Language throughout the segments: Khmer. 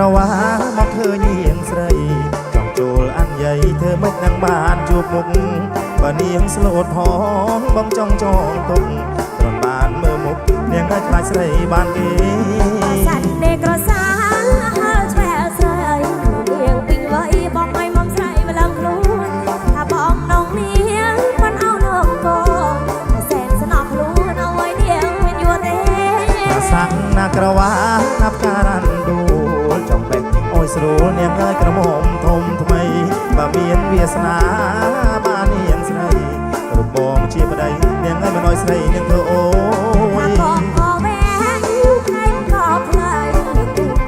ក្រវ៉ាមកឃើញនាងស្រីចង់ចូលអានយាយเธอមិននឹងបានជួបមុខបើនាងស្លូតផងបងចង់ចងទុកគ្រាន់បានមើលមុខនាងឲ្យខ្លាចស្រីបានគេសាច់នេក្រសាហើឆ្វែស្រីនាងពីងវ័យបងឲ្យមកស្រីម្លងខ្លួនថាបងនងនាងមិនអោនងកសែនស្នប់ខ្លួនเอาไว้នាងមិនយួរទេសាក់ណាក្រវ៉ាណាប់ការ៉ាន់ដួលចង់បែកអូយស្រួលនាងឲ្យក្រមុំធំថ្មីបើមានវាសនាបាននាងស្រីរូបបងជាប្តីនាងឲ្យមិនអោយស្រីនាងធ្វើអូយបងក៏វែងខ្លែងក៏ខ្លាយ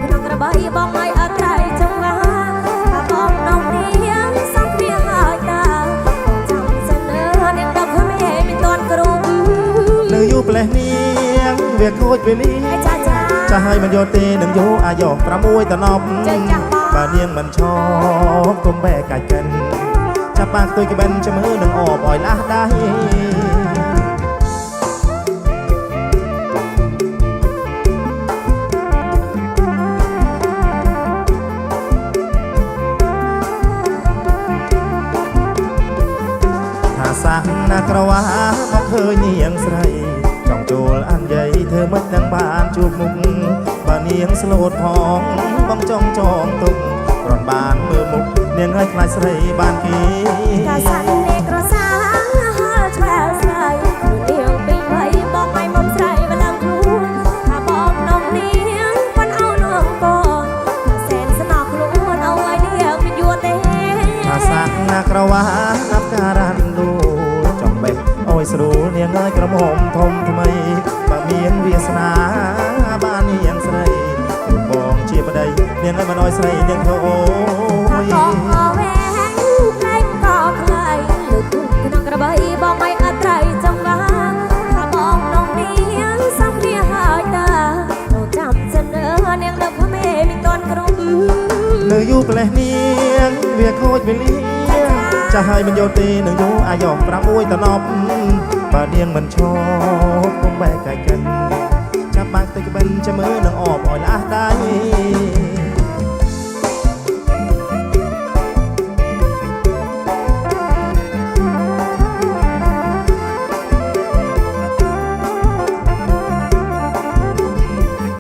ក្នុងក្របីបងឲ្យអត់ត្រៃចង្វាថាបងនងនាងសំព្រាហើយតាចាំសិននាងដល់ខ្លួនមិនទាន់គ្រប់នៅយូរផ្លេះនាងវាខូចវេលាចាស់ឲ្យមិនយកទេនឹងយកអាយុ6តំណប់បើនាងមិនឈប់កុំបែកកាច់កិនចាប់បាក់ទុយក្បិនចាំមើលនឹងអបឲ្យលាស់ដៃថាសាក់ណាក្រវ៉ាមកឃើញនាងស្រីចង់ចូលអានយាយเธอមិននឹងបានជួបមុខបើនាងស្លូតផងបងចង់ចងទុកគ្រាន់បានមើលមុខនាងឲ្យខ្លាចស្រីបានគេថាសាច់នេក្រសាហើឆ្វែស្រីនាងពីងវ័យបងឲ្យមកស្រីម្លងខ្លួនថាបងនងនាងមិនអោនងកថាសែនស្នប់ខ្លួនเอาไว้នាងមិនយួរទេថាសាក់ណាក្រវ៉ាណាប់ការ៉ាន់ដួលចង់បេះអូយស្រួលនាងឲ្យក្រមុំធំថ្មីបើមានវាសនាបាននាងស្រីរូបបងជាប្តីនាងឲ្យមិនអោយស្រីនាងធ្វើអូយបងក៏វែងខ្លែងក៏ខ្លាយលើទុកក្នុងក្របីបងឲ្យអត់ត្រៃចង្វាថាបងនងនាងសំព្រាហើយតាចាំសិននាងដល់ខ្លួនមិនទាន់គ្រប់នៅយូរផ្លេះនាងវាខូចវេលាចាស់ឲ្យមិនយកទេនឹងយកអាយុ6តំណប់បើនាងមិនឈប់កុំបែកកាច់កិនចាប់បាក់ទុយក្បិនចាំមើលនឹង